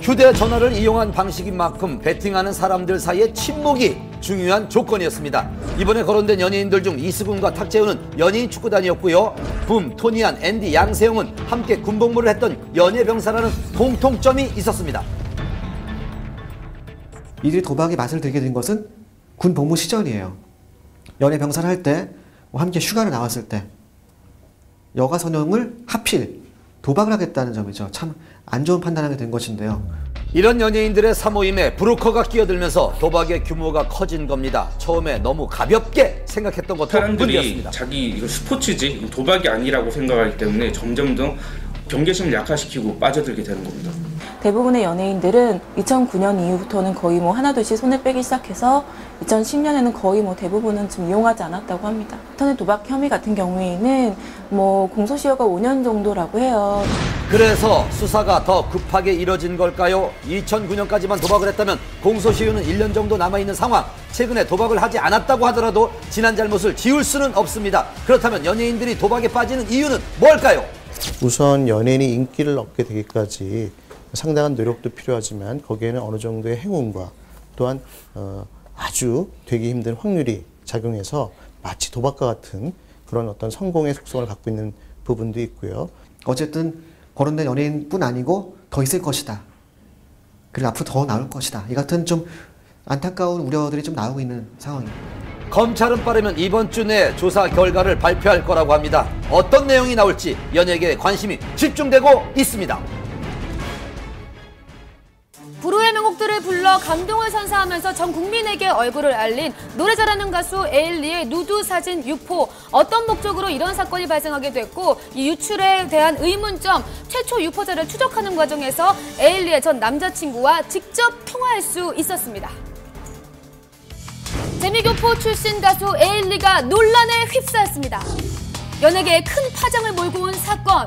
휴대전화를 이용한 방식인 만큼 베팅하는 사람들 사이의 친목이 중요한 조건이었습니다. 이번에 거론된 연예인들 중 이수근과 탁재훈은 연예인 축구단이었고요. 붐, 토니안, 앤디, 양세형은 함께 군복무를 했던 연예병사라는 공통점이 있었습니다. 이들이 도박의 맛을 들게 된 것은 군 복무 시절이에요. 연예병사를 할 때 함께 휴가를 나왔을 때 여가선용을 하필 도박을 하겠다는 점이죠. 참 안 좋은 판단하게 된 것인데요. 이런 연예인들의 사모임에 브로커가 끼어들면서 도박의 규모가 커진 겁니다. 처음에 너무 가볍게 생각했던 것도 사람들이 문제였습니다. 자기 이거 스포츠지 도박이 아니라고 생각하기 때문에 점점 더 경계심을 약화시키고 빠져들게 되는 겁니다. 대부분의 연예인들은 2009년 이후부터는 거의 하나둘씩 손을 빼기 시작해서 2010년에는 거의 대부분은 좀 이용하지 않았다고 합니다. 인터넷 도박 혐의 같은 경우에는 공소시효가 5년 정도라고 해요. 그래서 수사가 더 급하게 이뤄진 걸까요? 2009년까지만 도박을 했다면 공소시효는 1년 정도 남아있는 상황. 최근에 도박을 하지 않았다고 하더라도 지난 잘못을 지울 수는 없습니다. 그렇다면 연예인들이 도박에 빠지는 이유는 뭘까요? 우선 연예인이 인기를 얻게 되기까지 상당한 노력도 필요하지만 거기에는 어느 정도의 행운과 또한 아주 되기 힘든 확률이 작용해서 마치 도박과 같은 그런 어떤 성공의 속성을 갖고 있는 부분도 있고요. 어쨌든 거론된 연예인뿐 아니고 더 있을 것이다. 그리고 앞으로 더 나올 것이다. 이 같은 좀 안타까운 우려들이 좀 나오고 있는 상황입니다. 검찰은 빠르면 이번 주 내 조사 결과를 발표할 거라고 합니다. 어떤 내용이 나올지 연예계에 관심이 집중되고 있습니다. 불후의 명곡들을 불러 감동을 선사하면서 전 국민에게 얼굴을 알린 노래 잘하는 가수 에일리의 누드 사진 유포. 어떤 목적으로 이런 사건이 발생하게 됐고 이 유출에 대한 의문점, 최초 유포자를 추적하는 과정에서 에일리의 전 남자친구와 직접 통화할 수 있었습니다. 재미교포 출신 가수 에일리가 논란에 휩싸였습니다. 연예계에 큰 파장을 몰고 온 사건.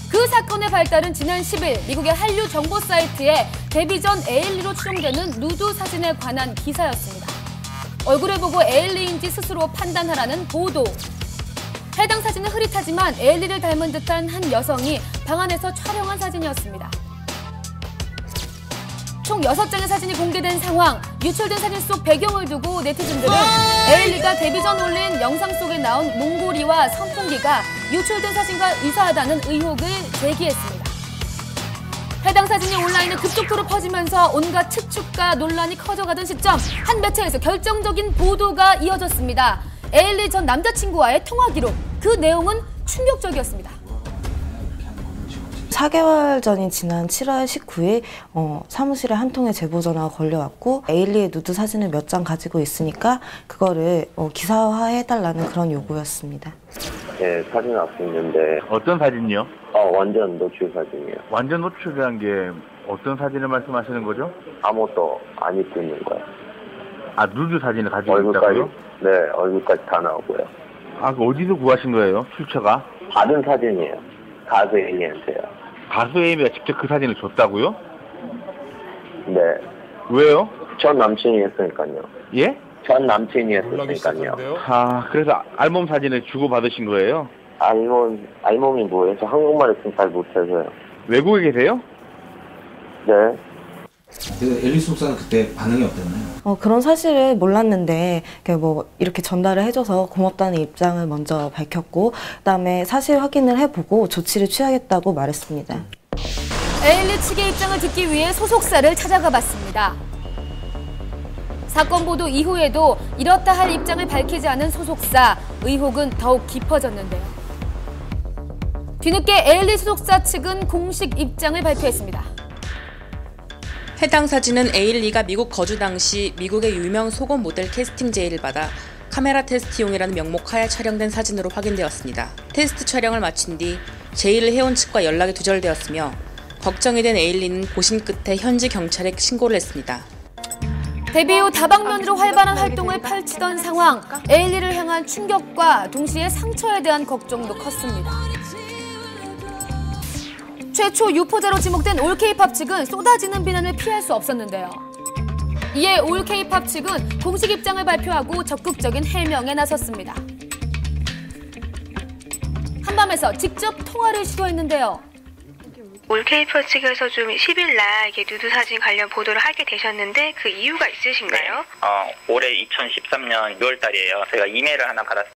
그 사건의 발달은 지난 10일 미국의 한류 정보 사이트에 데뷔 전 에일리로 추정되는 누드 사진에 관한 기사였습니다. 얼굴을 보고 에일리인지 스스로 판단하라는 보도. 해당 사진은 흐릿하지만 에일리를 닮은 듯한 한 여성이 방 안에서 촬영한 사진이었습니다. 총 6장의 사진이 공개된 상황. 유출된 사진 속 배경을 두고 네티즌들은 에일리가 데뷔 전 올린 영상 속에 나온 목걸이와 선풍기가 유출된 사진과 유사하다는 의혹을 제기했습니다. 해당 사진이 온라인에 급속도로 퍼지면서 온갖 추측과 논란이 커져가던 시점 한 매체에서 결정적인 보도가 이어졌습니다. 에일리 전 남자친구와의 통화 기록. 그 내용은 충격적이었습니다. 4개월 전인 지난 7월 19일 사무실에 한 통의 제보 전화가 걸려왔고 에일리의 누드 사진을 몇 장 가지고 있으니까 그거를 기사화해달라는 그런 요구였습니다. 네, 사진 앞에 있는데. 어떤 사진이요? 완전 노출 사진이요. 완전 노출이란 게 어떤 사진을 말씀하시는 거죠? 아무것도 안 입고 있는 거예요. 아, 누드 사진을 가지고 있다고요? 네, 얼굴까지 다 나오고요. 아, 그 어디서 구하신 거예요? 출처가? 받은 사진이에요. 가수 A한테요. 가수 A가 직접 그 사진을 줬다고요? 네. 왜요? 전 남친이 했으니까요. 예? 전 남친이 했으니까요. 아, 그래서 알몸 사진을 주고받으신 거예요? 알몸이 뭐예요? 저 한국말을 잘 못해서요. 외국에 계세요? 네. 에일리 소속사는 그때 반응이 어땠나요? 그런 사실을 몰랐는데 이렇게 전달을 해줘서 고맙다는 입장을 먼저 밝혔고 그다음에 사실 확인을 해보고 조치를 취하겠다고 말했습니다. 에일리 측의 입장을 듣기 위해 소속사를 찾아가 봤습니다. 사건 보도 이후에도 이렇다 할 입장을 밝히지 않은 소속사. 의혹은 더욱 깊어졌는데요. 뒤늦게 에일리 소속사 측은 공식 입장을 발표했습니다. 해당 사진은 에일리가 미국 거주 당시 미국의 유명 속옷 모델 캐스팅 제의를 받아 카메라 테스트용이라는 명목하에 촬영된 사진으로 확인되었습니다. 테스트 촬영을 마친 뒤 제의를 해온 측과 연락이 두절되었으며 걱정이 된 에일리는 고심 끝에 현지 경찰에 신고를 했습니다. 데뷔 후 다방면으로 활발한 활동을 펼치던 상황. 에일리를 향한 충격과 동시에 상처에 대한 걱정도 컸습니다. 최초 유포자로 지목된 올케이팝 측은 쏟아지는 비난을 피할 수 없었는데요. 이에 올케이팝 측은 공식 입장을 발표하고 적극적인 해명에 나섰습니다. 한밤에서 직접 통화를 시도했는데요. 올케이퍼 측에서 좀 10일날 이렇게 누드 사진 관련 보도를 하게 되셨는데 그 이유가 있으신가요? 네. 올해 2013년 6월 달이에요. 제가 이메일을 하나 받았어요.